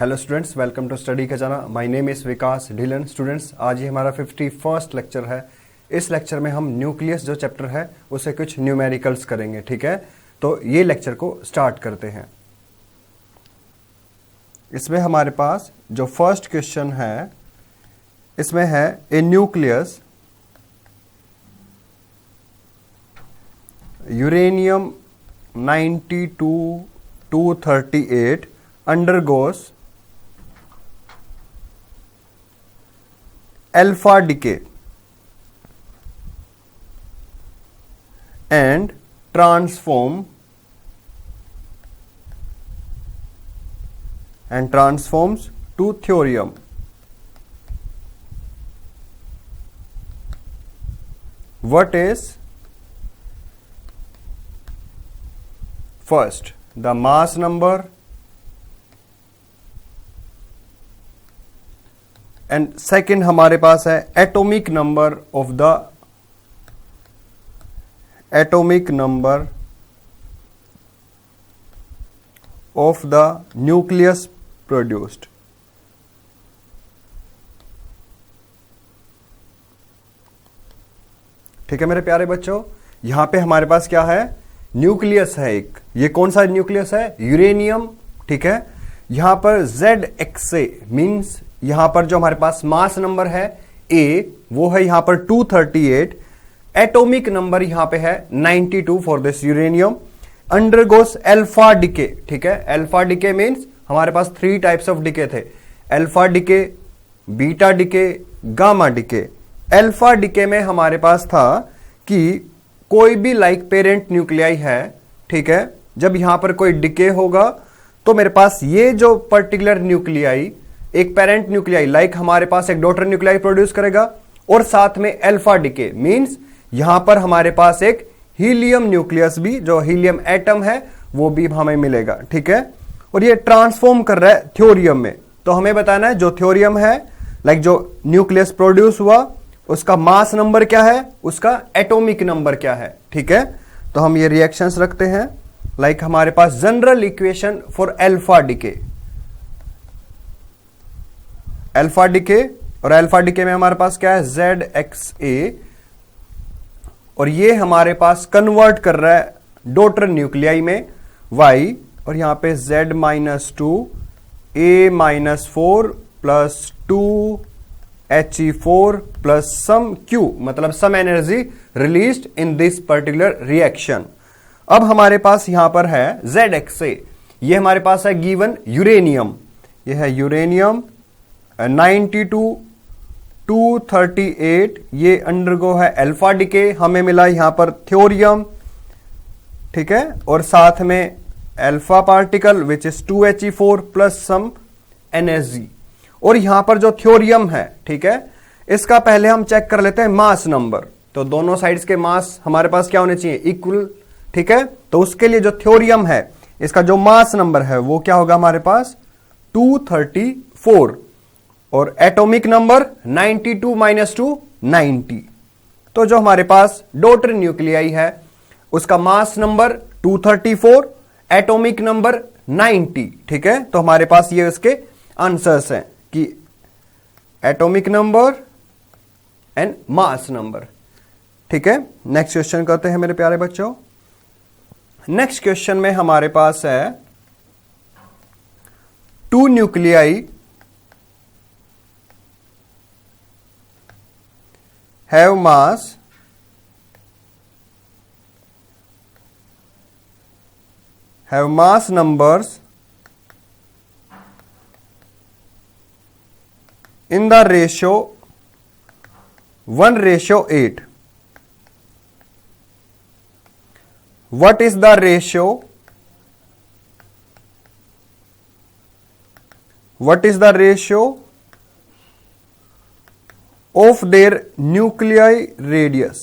Hello students, welcome to study Khazana. My name is Vikas Dhillon. Students, आज ये हमारा 51st लेक्चर है। इस लेक्चर में हम न्यूक्लियस जो चैप्टर है उसे कुछ न्यूमेरिकल्स करेंगे। ठीक है, तो ये लेक्चर को स्टार्ट करते हैं। इसमें हमारे पास जो फर्स्ट क्वेश्चन है, इसमें है ए nucleus uranium 92-238 undergoes alpha decay and transforms to thorium. What is first the mass number and second हमारे पास है atomic number of the nucleus produced. ठीक है मेरे प्यारे बच्चों, यहां पे हमारे पास क्या है, न्यूक्लियस है एक। ये कौन सा न्यूक्लियस है? यूरेनियम। ठीक है, यहां पर ZXA मींस यहां पर जो हमारे पास मास नंबर है A, वो है यहां पर 238। एटॉमिक नंबर यहां पे है 92 for this uranium. Undergoes alpha decay. ठीक है, अल्फा डिके मींस हमारे पास 3 टाइप्स ऑफ डिके थे, alpha decay, beta decay, gamma decay. Alpha decay में हमारे पास था कि कोई भी लाइक पेरेंट न्यूक्लियाई है। ठीक है, जब यहां पर कोई डिके होगा तो मेरे पास ये जो पर्टिकुलर न्यूक्लियाई एक पेरेंट न्यूक्लियाई लाइक हमारे पास एक डॉटर न्यूक्लियाई प्रोड्यूस करेगा, और साथ में अल्फा डिके मींस यहां पर हमारे पास एक हीलियम न्यूक्लियस भी, जो हीलियम एटम है, वो भी हमें मिलेगा। ठीक है, और ये ट्रांसफॉर्म कर रहा है थ्योरियम में। तो हमें बताना है जो थ्योरियम है लाइक जो न्यूक्लियस प्रोड्यूस हुआ उसका मास नंबर क्या है, उसका एटॉमिक नंबर क्या है। ठीक है, तो हम ये रिएक्शंस रखते हैं लाइक हमारे पास general equation for alpha decay. Alpha decay और अल्फा डिके में हमारे पास क्या है, ZXA, और ये हमारे पास कन्वर्ट कर रहा है डॉटर न्यूक्लियाई में Y, और यहां पे Z-2 A-4 plus 2 He4 plus some Q, मतलब some energy released in this particular reaction. अब हमारे पास यहां पर है ZXA, ये हमारे पास है गिवन यूरेनियम। ये है यूरेनियम 92-238, ये अंडरगो है अल्फा डिके। हमें मिला यहां पर थ्योरियम। ठीक है, और साथ में alpha particle which is 2He4 plus some energy. और यहां पर जो थ्योरियम है, ठीक है, इसका पहले हम चेक कर लेते हैं मास नंबर। तो दोनों साइड्स के मास हमारे पास क्या होने चाहिए, इक्वल। ठीक है, तो उसके लिए जो थ्योरियम है इसका जो मास नंबर है वो क्या होगा हमारे पास 234, और एटॉमिक नंबर 92 - 2 90। तो जो हमारे पास डॉटर न्यूक्लियाई है उसका मास नंबर 234, एटॉमिक नंबर 90। ठीक है, तो हमारे पास ये उसके आंसर्स हैं कि atomic number and mass number. ठीक है, नेक्स्ट क्वेश्चन करते हैं मेरे प्यारे बच्चों। नेक्स्ट क्वेश्चन में हमारे पास है 2 nuclei have mass numbers in the ratio 1:8. What is the ratio? What is the ratio of their nuclei radius?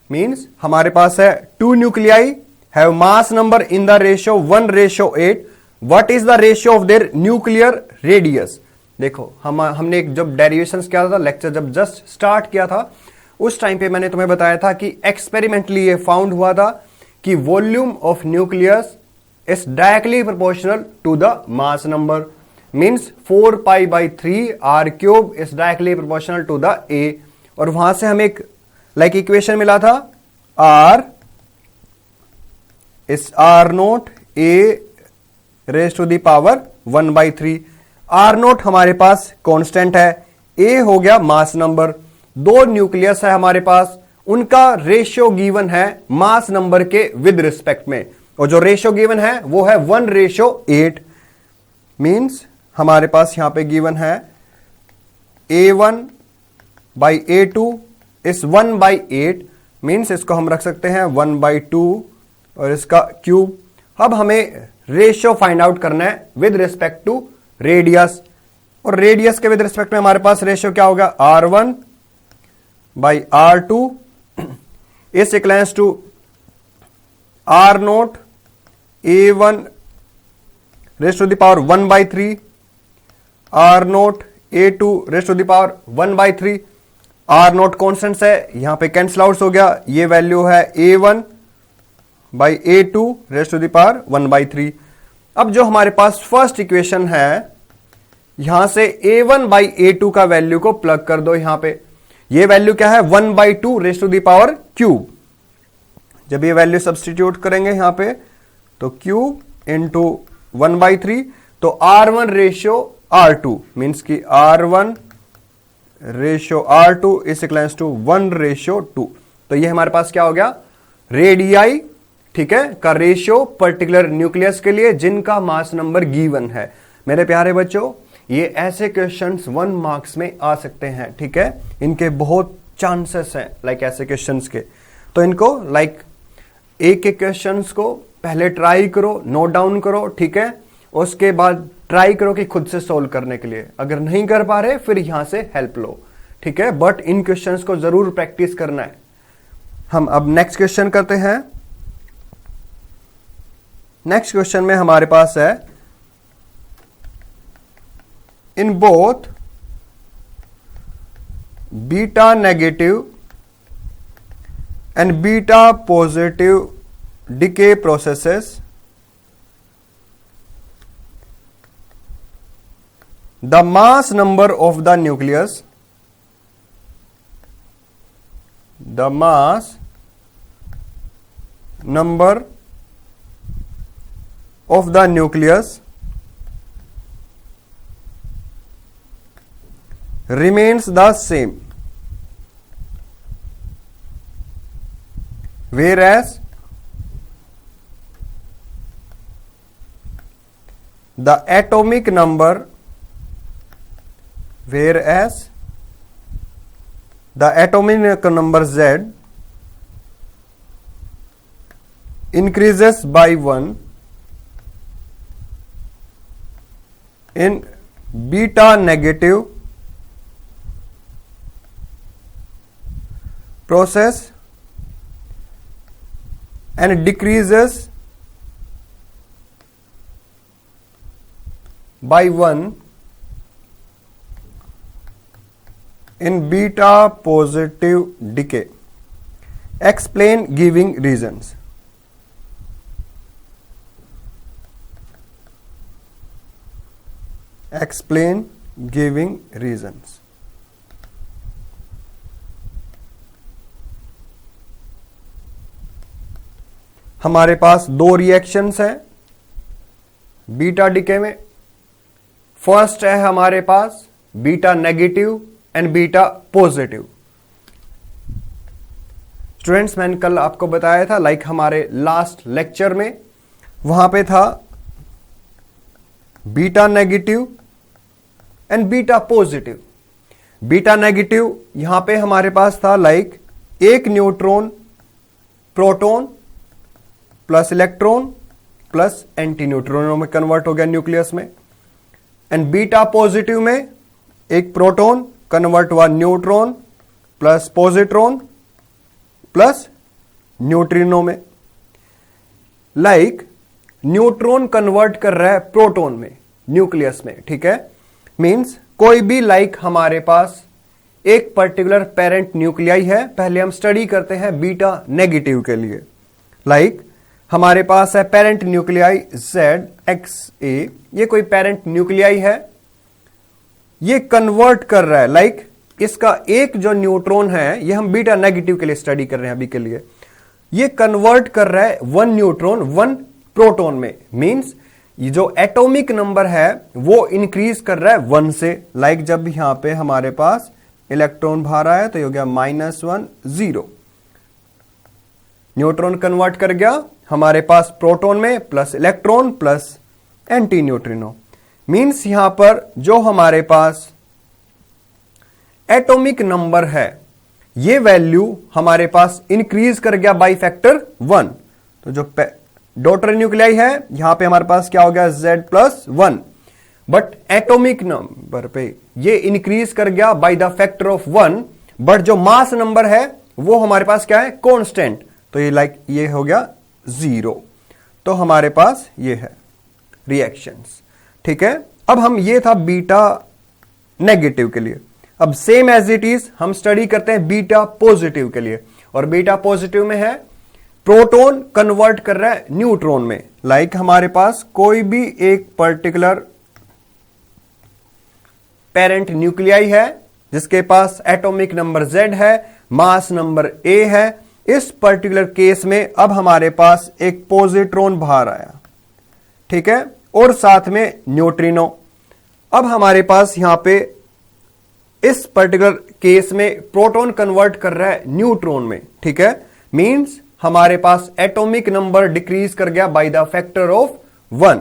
Means हमारे पास है 2 nuclei have mass number in the ratio 1:8. What is the ratio of their nuclear radius? देखो हमने जब derivation किया था, lecture जब just start किया था, उस टाइम पे मैंने तुम्हें बताया था कि एक्सपेरिमेंटली ये फाउंड हुआ था कि volume of nucleus is directly proportional to the mass number, means 4π/3 r cube is directly proportional to the a। और वहां से हमें एक इक्वेशन मिला था r is r0 a raise to the power 1/3। r0 हमारे पास कांस्टेंट है, a हो गया मास नंबर। दो न्यूक्लियस है हमारे पास, उनका रेशियो गिवन है मास नंबर के विद रिस्पेक्ट में, और जो रेशियो गिवन है वो है 1:8। मींस हमारे पास यहां पे गिवन है a1/a2 इस 1/8, मींस इसको हम रख सकते हैं 1/2 और इसका क्यूब। अब हमें रेशियो फाइंड आउट करना है विद रिस्पेक्ट टू रेडियस, और रेडियस के विद रिस्पेक्ट में हमारे पास रेशियो क्या होगा, r1/r2 is equals to r0 a1 raise to the power 1/3 r0 a2 raise to the power 1/3। r0 constant है, यहां पे कैंसिल आउट हो गया, ये वैल्यू है a1/a2 raise to the power 1/3। अब जो हमारे पास फर्स्ट इक्वेशन है, यहां से a1/a2 का वैल्यू को प्लग कर दो। यहां पे ये वैल्यू क्या है, 1/2 raise to the power cube. जब ये वैल्यू सब्सटीट्यूट करेंगे यहां पे, तो क्यूब इंटू 1/3, तो r1 रेशियो r2 मीन्स की r1 ratio r2 is equals to 1:2। तो ये हमारे पास क्या हो गया, रेडियाई, ठीक है, का रेशियो पर्टिकुलर न्यूक्लियस के लिए जिनका मास नंबर गिवन है। मेरे प्यारे बच्चों, ये ऐसे क्वेश्चंस 1 मार्क्स में आ सकते हैं, ठीक है, इनके बहुत चांसेस हैं लाइक ऐसे क्वेश्चंस के। तो इनको लाइक एक एक क्वेश्चंस को पहले ट्राई करो, नोट डाउन करो, ठीक है, उसके बाद ट्राई करो कि खुद से सोल्व करने के लिए। अगर नहीं कर पा रहे फिर यहां से हेल्प लो, ठीक है, बट इन क्वेश्चंस को जरूर प्रैक्टिस करना है। हम अब नेक्स्ट क्वेश्चन करते हैं। नेक्स्ट क्वेश्चन में हमारे पास है, in both beta negative and beta positive decay processes the mass number of the nucleus remains the same, whereas the atomic number Z increases by 1 in beta negative process and decreases by 1 in beta positive decay. Explain giving reasons. Explain giving reasons. हमारे पास दो reactions हैं beta decay में। First है हमारे पास beta negative and beta positive. Students, मैंने कल आपको बताया था लाइक हमारे लास्ट लेक्चर में, वहां पे था beta negative and beta positive. Beta negative यहां पे हमारे पास था लाइक एक neutron proton plus electron plus anti न्यूट्रॉनों में कन्वर्ट हो गया न्यूक्लियस में। एंड बीटा पॉजिटिव में एक प्रोटॉन कन्वर्ट हुआ neutron plus positron plus neutrino में। लाइक न्यूट्रॉन कन्वर्ट कर रहा है प्रोटॉन में न्यूक्लियस में, ठीक है, मींस कोई भी लाइक हमारे पास एक पर्टिकुलर पेरेंट न्यूक्लियाई है। पहले हम स्टडी करते हैं बीटा नेगेटिव के लिए। लाइक हमारे पास है पेरेंट न्यूक्लियाई ZXA, ये कोई पेरेंट न्यूक्लियाई है, ये कन्वर्ट कर रहा है लाइक इसका एक जो न्यूट्रॉन है, ये हम बीटा नेगेटिव के लिए स्टडी कर रहे हैं अभी के लिए, ये कन्वर्ट कर रहा है 1 न्यूट्रॉन 1 प्रोटॉन में। मींस ये जो एटॉमिक नंबर है वो इंक्रीज कर रहा है 1 से। लाइक जब यहां पे हमारे पास इलेक्ट्रॉन बाहर आया तो ये हो गया -1 0, न्यूट्रॉन कन्वर्ट कर गया हमारे पास प्रोटॉन में plus electron plus anti neutrino. Means यहां पर जो हमारे पास एटॉमिक नंबर है ये वैल्यू हमारे पास इंक्रीज कर गया बाई फैक्टर 1। तो जो डॉटर न्यूक्लियाई है यहां पे हमारे पास क्या हो गया Z+1, बट एटॉमिक नंबर पे ये इंक्रीज कर गया bye the factor of 1, but जो मास नंबर है वो हमारे पास क्या है कांस्टेंट, तो ये लाइक ये हो गया 0। तो हमारे पास ये है रिएक्शंस। ठीक है, अब हम ये था बीटा नेगेटिव के लिए। अब सेम एज इट इज हम स्टडी करते हैं बीटा पॉजिटिव के लिए, और बीटा पॉजिटिव में है प्रोटॉन कन्वर्ट कर रहा है न्यूट्रॉन में। लाइक हमारे पास कोई भी एक पर्टिकुलर पेरेंट न्यूक्लियाई है जिसके पास एटॉमिक नंबर Z है, मास नंबर A है। इस पर्टिकुलर केस में अब हमारे पास एक पॉजिट्रॉन बाहर आया, ठीक है, और साथ में न्यूट्रिनो। अब हमारे पास यहां पे इस पर्टिकुलर केस में प्रोटॉन कन्वर्ट कर रहा है न्यूट्रॉन में। ठीक है, मींस हमारे पास एटॉमिक नंबर डिक्रीज कर गया बाय द फैक्टर ऑफ 1।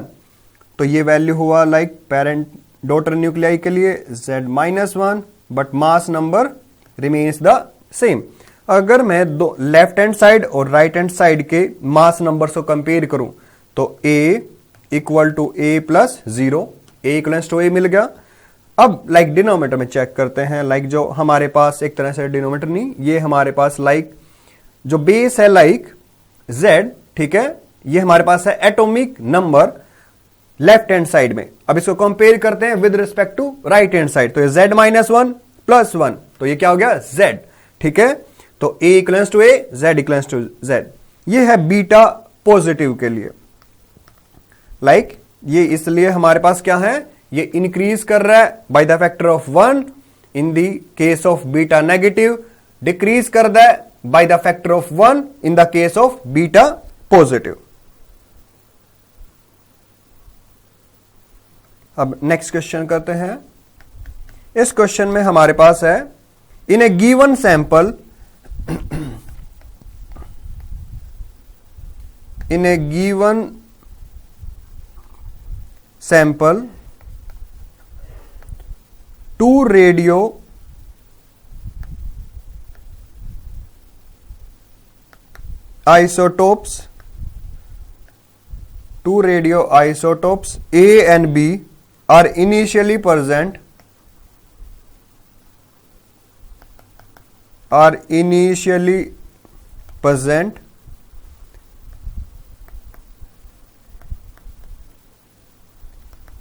तो ये वैल्यू हुआ लाइक पेरेंट डॉटर न्यूक्लियाई के लिए Z-1, but mass number remains the same. अगर मैं दो लेफ्ट हैंड साइड और राइट हैंड साइड के मास नंबर को कंपेयर करूं तो A equal to A plus 0, A equals to A मिल गया। अब लाइक डिनोमिनेटर में चेक करते हैं, लाइक जो हमारे पास एक तरह से डिनोमिनेटर नहीं, ये हमारे पास लाइक जो बेस है लाइक Z, ठीक है, ये हमारे पास है atomic number left hand side में। अब इसको कंपेयर करते हैं with respect to right hand side, तो ये Z-1 प्लस 1, तो ये क्या हो गया Z। ठीक है, तो A equals to A, Z equals to Z। ये है बीटा पॉजिटिव के लिए। लाइक ये इसलिए हमारे पास क्या है, ये इंक्रीज कर रहा है by the factor of 1। In the case of beta negative decrease कर रहा है by the factor of 1 in the case of beta positive. अब नेक्स्ट क्वेश्चन करते हैं। इस क्वेश्चन में हमारे पास है in a given sample, in a given sample 2 radio isotopes A and B are initially present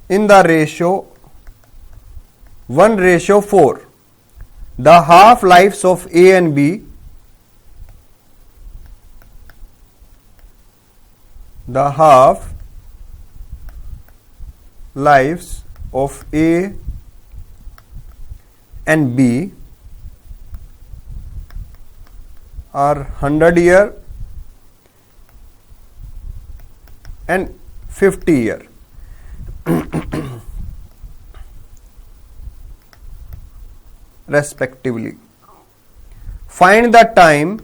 in the ratio 1:4. The half-lives of A and B are 100 year and 50 year. Respectively. Find the time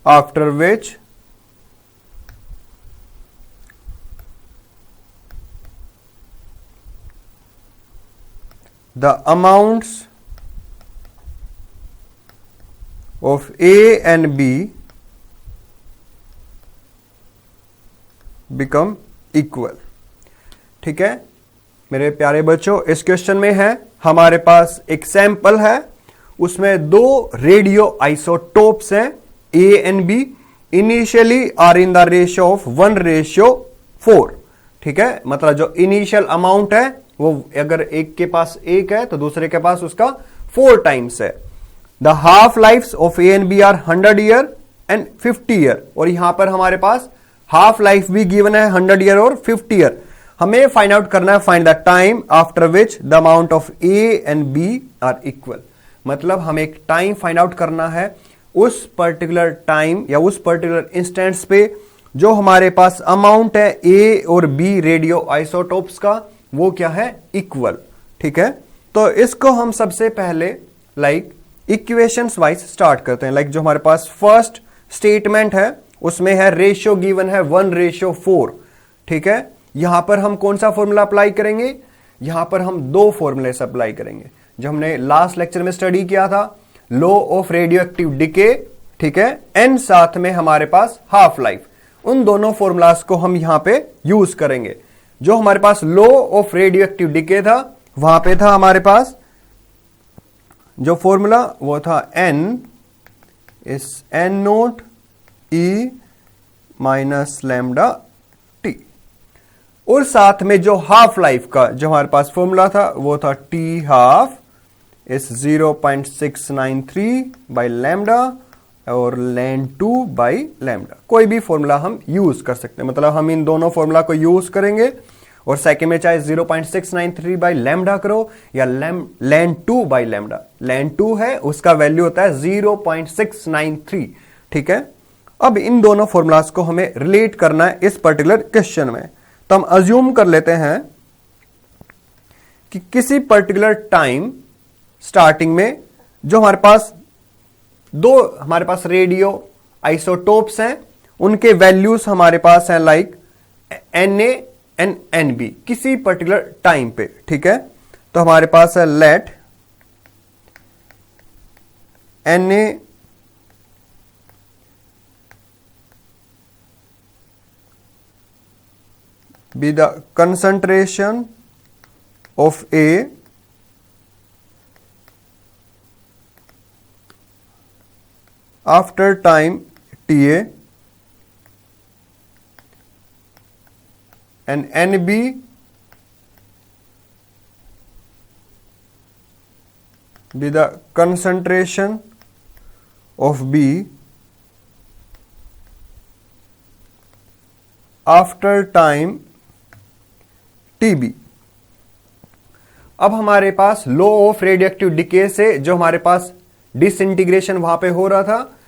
after which the amounts of A and B become equal. ठीक है मेरे प्यारे बच्चों, इस question में है हमारे पास एक सैंपल है, उसमें 2 रेडियो आइसोटोप्स हैं A and B, initially are in the ratio of 1:4। ठीक है, मतलब जो इनिशियल अमाउंट है वो अगर एक के पास 1 है तो दूसरे के पास उसका 4 टाइम्स है। The half life of A and B are 100 year and 50 year, और यहां पर हमारे पास हाफ लाइफ भी गिवन है 100 ईयर और 50 ईयर। हमें फाइंड आउट करना है find the time after which the amount of A and B are equal. मतलब हमें एक टाइम फाइंड आउट करना है, उस पर्टिकुलर टाइम या उस पर्टिकुलर इंस्टेंस पे जो हमारे पास अमाउंट है ए और बी रेडियो आइसोटोप्स का, वो क्या है, इक्वल। ठीक है, तो इसको हम सबसे पहले इक्वेशंस वाइज स्टार्ट करते हैं। जो हमारे पास फर्स्ट स्टेटमेंट है उसमें है रेशियो गिवन है 1:4। ठीक है, यहां पर हम कौन सा फॉर्मूला अप्लाई करेंगे, यहां पर हम 2 फॉर्मूले अप्लाई करेंगे जो हमने लास्ट लेक्चर में स्टडी किया था, law of radioactive decay. ठीक है, एंड साथ में हमारे पास हाफ लाइफ, उन दोनों फॉर्मूलाज को हम यहां पे यूज करेंगे। जो हमारे पास law of radioactive decay था, वहां पे था हमारे पास जो फॉर्मूला वो था n इस n0 e minus lambda t, और साथ में जो हाफ लाइफ का जो हमारे पास फॉर्मूला था वो था t हाफ इस 0.693 बाई लैम्डा और ln 2 बाई लैम्डा। कोई भी फॉर्मूला हम यूज कर सकते हैं, मतलब हम इन दोनों फॉर्मूला को यूज करेंगे, और सेकंड में चाहे 0.693 बाई लैम्डा करो या ln 2 बाई लैम्डा। ln 2 है उसका वैल्यू होता है 0.693। ठीक है, अब इन दोनों फॉर्मूलाज को हमें रिलेट करना है इस पर्टिकुलर क्वेश्चन में। तो हम अज्यूम कर लेते हैं कि किसी पर्टिकुलर टाइम स्टार्टिंग में जो हमारे पास रेडियो आइसोटोप्स हैं, उनके वैल्यूज हमारे पास हैं Na एंड Nb किसी पर्टिकुलर टाइम पे। ठीक है, तो हमारे पास है late Na be the concentration of A after time Ta and Nb be the concentration of B after time Tb। अब हमारे पास लॉ ऑफ रेडियोएक्टिव डिके से जो हमारे पास डिसइंटीग्रेशन वहां पे हो रहा था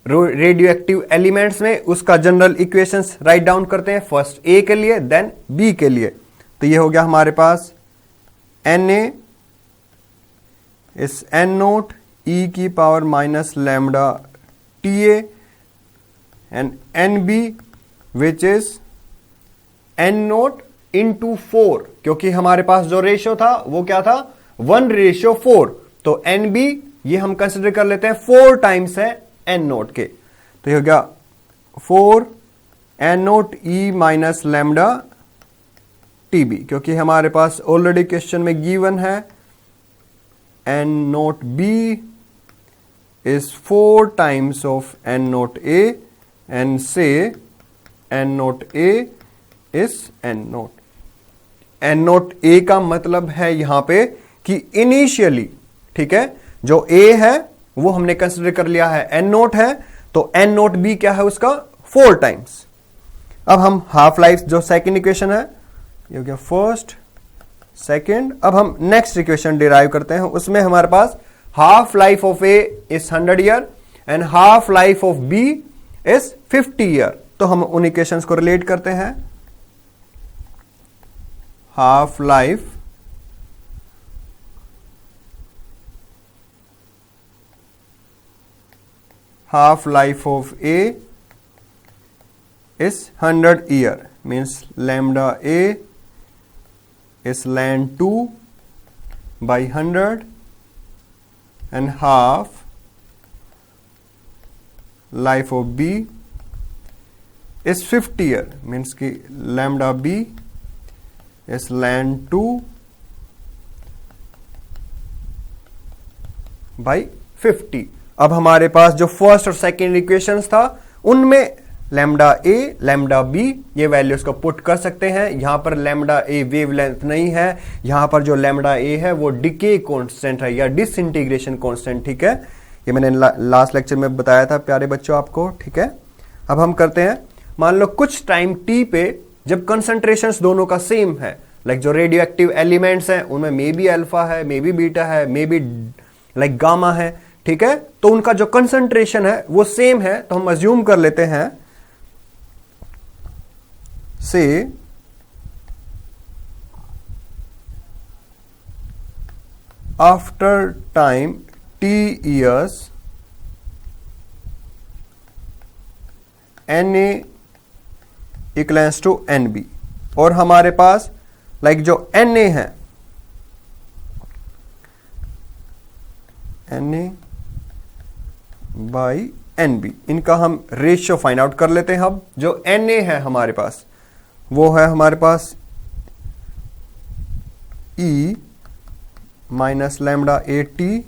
रेडियो एक्टिव एलिमेंट्स में, उसका जनरल इक्वेशंस राइट डाउन करते हैं, फर्स्ट ए के लिए देन बी के लिए। तो ये हो गया हमारे पास Na इस n0 e की power minus lambda Ta and Nb which is n0 into 4, क्योंकि हमारे पास जो रेशियो था वो क्या था 1:4। तो Nb ये हम कंसिडर कर लेते हैं 4 टाइम्स है n0 के। तो ये हो गया 4 n0 e minus lambda Tb, क्योंकि हमारे पास ऑलरेडी क्वेश्चन में गिवन है n0 b is 4 times of n0 a and say n0 a is n0। n0 a का मतलब है यहां पे कि इनिशियली, ठीक है, जो a है वो हमने कंसिडर कर लिया है n0 है, तो n0 b क्या है उसका 4 टाइम्स। अब हम हाफ लाइफ जो सेकेंड इक्वेशन है ये हो गया फर्स्ट सेकेंड। अब हम नेक्स्ट इक्वेशन डिराइव करते हैं, उसमें हमारे पास half life of A is 100 year and half life of B is 50 year. तो हम उन इक्वेशंस को रिलेट करते हैं। Half life of A is 100 year, means lambda a is ln 2 by 100 and half life of b is 50 year, means कि lambda b is ln 2 by 50। अब हमारे पास जो फर्स्ट और सेकेंड इक्वेशंस था उनमें लैम्डा ए, लैम्डा बी, ये values को put कर सकते हैं। यहां पर लैम्डा ए वेवलेंथ नहीं है, यहां पर जो लैम्डा ए है वो डिके कांस्टेंट है या डिसइंटीग्रेशन कांस्टेंट, ठीक है। ये मैंने लास्ट लेक्चर में बताया था प्यारे बच्चों आपको, ठीक है। अब हम करते हैं, मान लो कुछ टाइम टी पे जब कंसंट्रेशंस दोनों का सेम है, लाइक जो रेडियो एक्टिव एलिमेंट्स हैं उनमें मे बी अल्फा है, मे बी बीटा है, मे बी लाइक गामा है, ठीक है। तो उनका जो कंसंट्रेशन है वो सेम है, तो हम अज्यूम कर लेते हैं say after time t years Na equals to Nb, और हमारे पास लाइक जो Na है, Na बाई Nb, इनका हम रेशियो फाइंड आउट कर लेते हैं। अब जो Na है हमारे पास वो है हमारे पास E minus lambda A T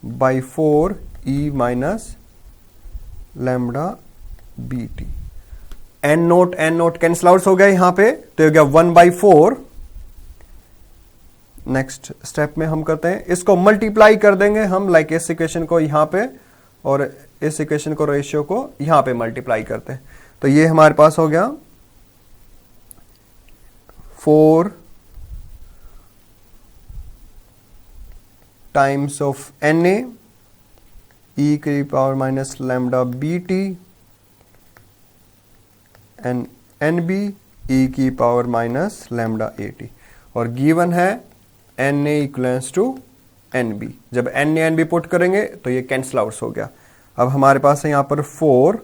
by 4 E minus lambda B T. N naught cancel out हो गया यहां पे, तो हो गया 1/4। नेक्स्ट स्टेप में हम करते हैं, इसको मल्टीप्लाई कर देंगे हम, लाइक इस इक्वेशन को यहां पे और इस इक्वेशन को, रेशियो को यहां पे मल्टीप्लाई करते हैं। तो ये हमारे पास हो गया 4 टाइम्स ऑफ Na e की power minus lambda B T and Nb e की power minus lambda A T, और गिवन है Na इक्वल्स टू Nb। जब Na Nb पुट करेंगे तो ये कैंसल आउट हो गया। अब हमारे पास है यहां पर 4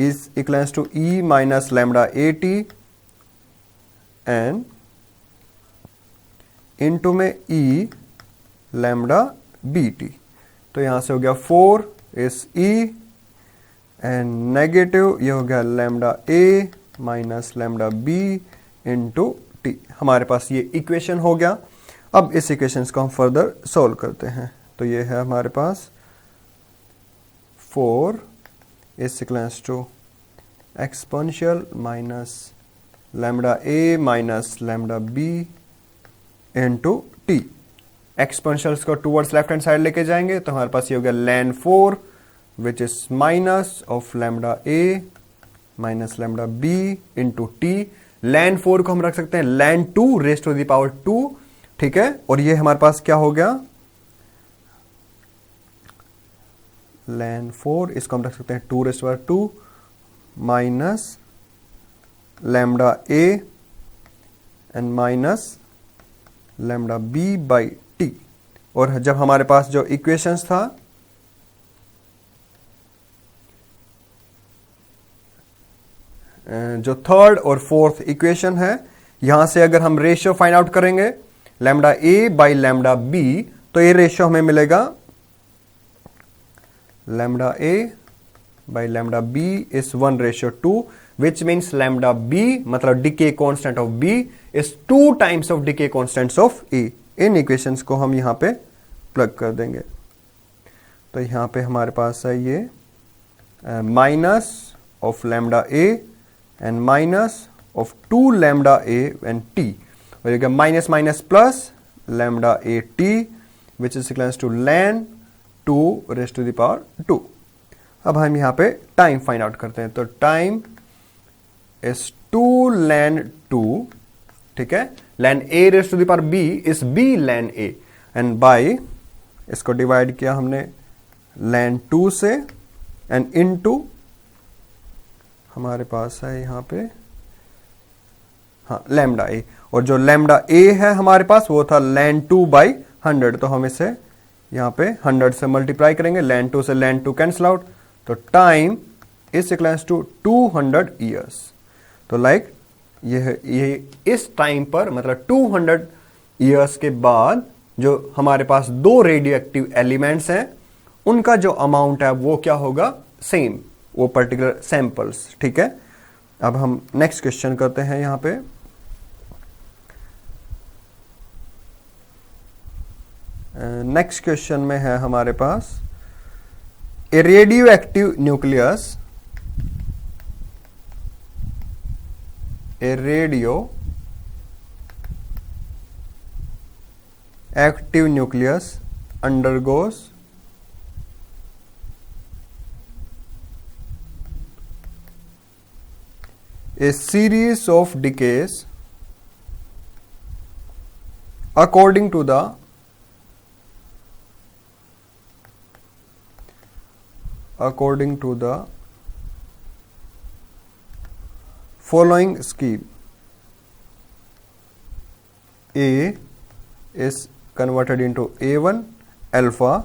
is equals to e minus lambda A T and into में e लैम्डा बी टी। तो यहां से हो गया 4 इस e एंड नेगेटिव, ये हो गया lambda A minus lambda B into t. हमारे पास ये इक्वेशन हो गया। अब इस इक्वेशन को हम फर्दर सोल्व करते हैं। तो ये है हमारे पास 4 is equals to exponential minus lambda A minus lambda B into T. Exponentials को टूवर्ड्स लेफ्ट हैंड साइड लेके जाएंगे तो हमारे पास ये हो गया ln 4 which is minus of lambda A minus lambda B into T. ln 4 को हम रख सकते हैं ln 2 raised to the power 2, ठीक है। और ये हमारे पास क्या हो गया ln 4, इसको हम रख सकते हैं 2 raised to power 2 minus lambda A and minus lambda B by T. और जब हमारे पास जो इक्वेशंस था जो थर्ड और फोर्थ इक्वेशन है, यहां से अगर हम रेशियो फाइंड आउट करेंगे lambda A by lambda B, तो ये रेशियो हमें मिलेगा lambda A by lambda B is 1:2, which means lambda b मतलब decay constant of b is 2 times of decay constants of a। In equations को हम यहां पे प्लग कर देंगे। तो यहां पे हमारे पास है ये minus of lambda A and minus of 2 lambda A and T, और ये minus minus plus lambda A T which is equals to ln 2 raise to the power 2। अब हम यहां पे टाइम फाइंड आउट करते हैं। तो टाइम is 2 ln 2, ठीक है। ln a raised to the power b is b ln a and by इसको डिवाइड किया हमने ln 2 से एंड इनटू हमारे पास है यहां पे हाँ लैम्डा a, और जो लैम्डा a है हमारे पास वो था ln 2 बाई 100। तो हम इसे यहां पे 100 से मल्टीप्लाई करेंगे, ln 2 से ln 2 कैंसल आउट, तो time is equals to 200 years. तो लाइक ये इस टाइम पर मतलब 200 ईयर्स के बाद जो हमारे पास 2 रेडियो एक्टिव एलिमेंट्स हैं उनका जो अमाउंट है वो क्या होगा, सेम, वो पर्टिकुलर सैंपल्स, ठीक है। अब हम नेक्स्ट क्वेश्चन करते हैं यहां पे। नेक्स्ट क्वेश्चन में है हमारे पास a radioactive nucleus a radioactive nucleus undergoes a series of decays according to the following scheme. A is converted into A1 alpha,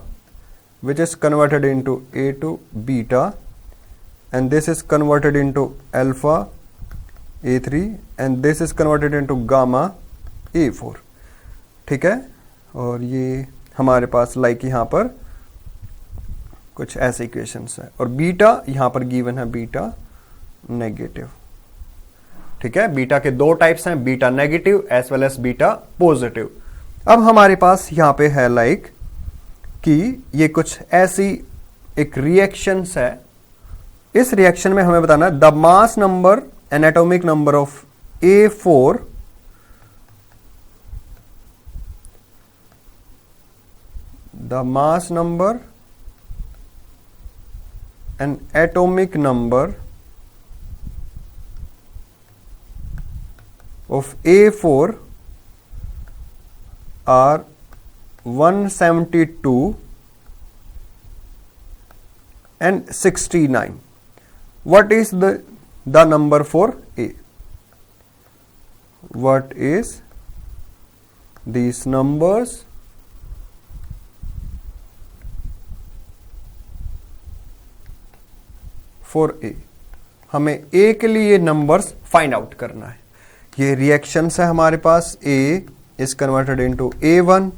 which is converted into A2 beta, and this is converted into alpha A3, and this is converted into gamma A4. ठीक है, और ये हमारे पास like यहाँ पर कुछ ऐसे इक्वेशंस है, और बीटा यहाँ पर गिवन है बीटा नेगेटिव. ठीक है, बीटा के दो टाइप्स हैं, beta negative as well as beta positive. अब हमारे पास यहाँ पे है लाइक कि ये कुछ ऐसी एक रिएक्शंस है. इस रिएक्शन में हमें बताना है the mass number and atomic number of A4 the mass number and atomic number of A4 are 172 and 69. What is the number for A? What is these numbers for A? हमें A के लिए numbers find out करना है. ये reactions है हमारे पास. A is converted into A1,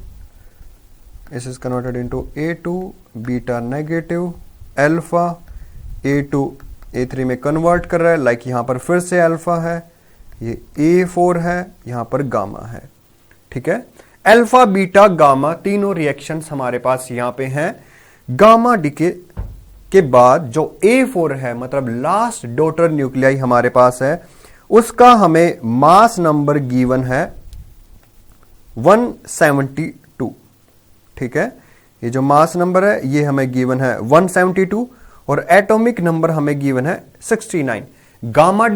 this is converted into A2, beta negative, alpha, A2 A3 में convert कर रहा है, लाइक यहाँ पर फिर से अल्फा है, ये A4 है, यहाँ पर गामा है. ठीक है, अल्फा बीटा गामा तीनों रिएक्शंस हमारे पास यहाँ पे हैं. गामा डीके के बाद जो A4 है, मतलब लास्ट डॉटर न्यूक्लियाई हमारे पास है, उसका हमें मास नंबर गिवन है 172. ठीक है, ये जो मास नंबर है ये हमें गिवन है 172, और एटॉमिक नंबर हमें गिवन है 69. गामा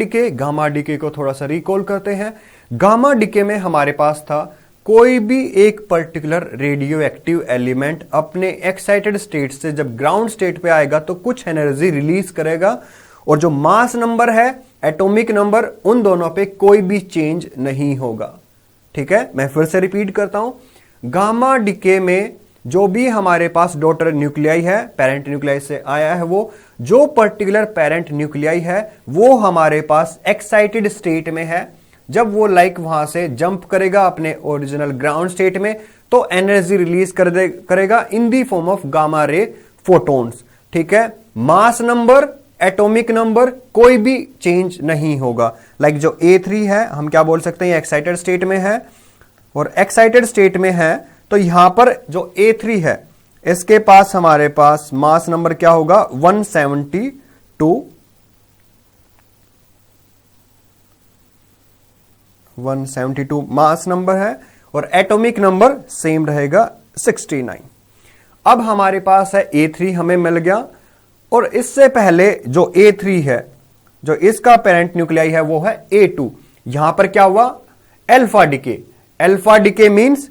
डीके को थोड़ा सा रिकॉल करते हैं. गामा डीके में हमारे पास था कोई भी एक पर्टिकुलर रेडियो एक्टिव एलिमेंट अपने एक्साइटेड स्टेट से जब ग्राउंड स्टेट पे आएगा तो कुछ एनर्जी रिलीज करेगा, और जो मास नंबर है, एटॉमिक नंबर, उन दोनों पे कोई भी चेंज नहीं होगा. ठीक है, मैं फिर से रिपीट करता हूं. गामा डीके में जो भी हमारे पास डॉटर न्यूक्लियाई है, पेरेंट न्यूक्लियाई से आया है, वो जो पर्टिकुलर पेरेंट न्यूक्लियाई है वो हमारे पास एक्साइटेड स्टेट में है. जब वो लाइक वहां से जंप करेगा अपने ओरिजिनल ग्राउंड स्टेट में तो एनर्जी रिलीज करेगा in the form of gamma ray photons. ठीक है, मास नंबर, एटॉमिक नंबर कोई भी चेंज नहीं होगा. लाइक जो A3 है हम क्या बोल सकते हैं, एक्साइटेड स्टेट में है, और एक्साइटेड स्टेट में है तो यहां पर जो A3 है इसके पास हमारे पास मास नंबर क्या होगा 172 मास नंबर है, और एटॉमिक नंबर सेम रहेगा 69. अब हमारे पास है A3 हमें मिल गया, और इससे पहले जो A3 है, जो इसका पेरेंट न्यूक्लियाई है वो है A2. यहां पर क्या हुआ, alpha decay. Alpha decay means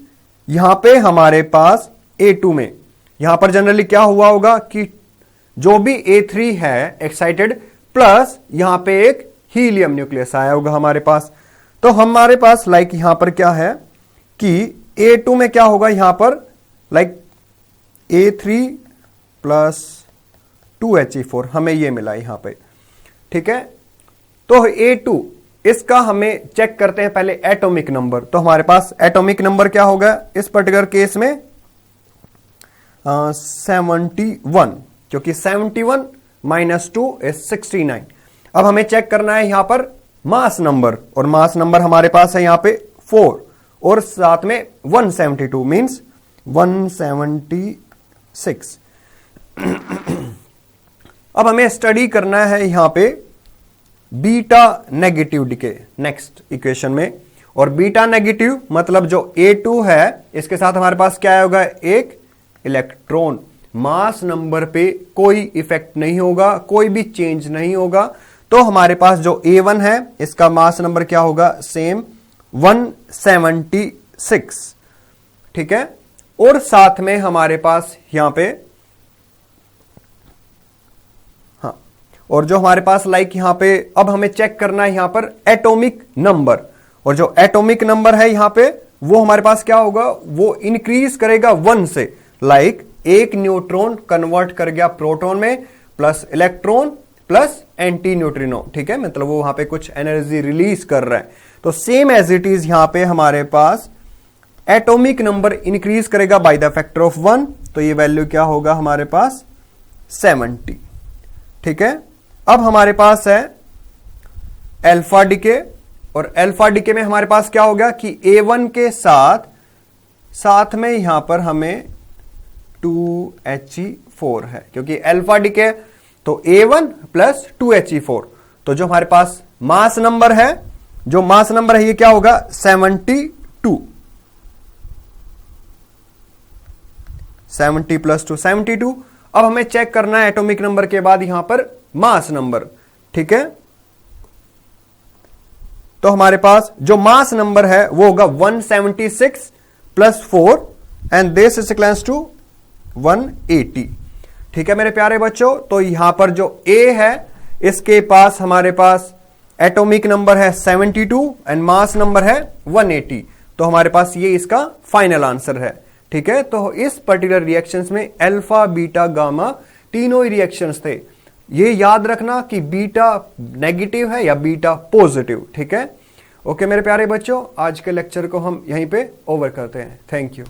यहां पे हमारे पास A2 में यहां पर जनरली क्या हुआ होगा कि जो भी A3 है एक्साइटेड प्लस यहां पे एक हीलियम न्यूक्लियस आया होगा हमारे पास. तो हमारे पास लाइक यहां पर क्या है कि A2 में क्या होगा, यहां पर लाइक A3 प्लस 2He4 हमें ये मिला यहां पे. ठीक है, तो A2 इसका हमें चेक करते हैं पहले एटॉमिक नंबर. तो हमारे पास एटॉमिक नंबर क्या होगा इस पर्टिकुलर केस में 71, क्योंकि 71 माइनस 2 इज 69. अब हमें चेक करना है यहां पर मास नंबर, और मास नंबर हमारे पास है यहां पे 4 और साथ में 172 मींस 176. अब हमें स्टडी करना है यहां पे beta negative decay next equation में। और बीटा नेगेटिव मतलब जो A2 है इसके साथ हमारे पास क्या होगा, एक इलेक्ट्रॉन। मास नंबर पे कोई इफेक्ट नहीं होगा, कोई भी चेंज नहीं होगा। तो हमारे पास जो A1 है इसका मास नंबर क्या होगा, सेम 176, ठीक है। और साथ में हमारे पास यहां पे हाँ, और जो हमारे पास यहां पे अब हमें चेक करना है यहां पर एटॉमिक नंबर। और जो एटॉमिक नंबर है यहां पे वो हमारे पास क्या होगा, वो इंक्रीज करेगा 1 से। एक न्यूट्रॉन कन्वर्ट कर गया प्रोटॉन में, plus electron plus anti neutrino, ठीक है, मतलब वो वहां पे कुछ एनर्जी रिलीज कर रहा है। तो सेम एज इट इज यहां पे हमारे पास एटॉमिक नंबर इंक्रीज करेगा बाय द फैक्टर ऑफ 1। तो ये वैल्यू क्या होगा हमारे पास 70, ठीक है। अब हमारे पास है अल्फा डिके, और अल्फा डिके में हमारे पास क्या होगा कि A1 के साथ में यहां पर हमें 2He4 है, क्योंकि अल्फा डिके तो A1 प्लस 2He4। तो जो हमारे पास मास नंबर है ये क्या होगा 72, 70 प्लस 2 72। अब हमें चेक करना है एटॉमिक नंबर के बाद यहां पर मास नंबर, ठीक है। तो हमारे पास जो मास नंबर है वो होगा 176 plus 4 and this is equals to 180, ठीक है मेरे प्यारे बच्चों। तो यहां पर जो A है इसके पास हमारे पास एटॉमिक नंबर है 72 एंड मास नंबर है 180। तो हमारे पास ये इसका फाइनल आंसर है, ठीक है। तो इस पर्टिकुलर रिएक्शंस में अल्फा बीटा गामा तीनों ही रिएक्शंस थे। ये याद रखना कि बीटा नेगेटिव है या बीटा पॉजिटिव, ठीक है। ओके मेरे प्यारे बच्चों, आज के लेक्चर को हम यहीं पे ओवर करते हैं। Thank you.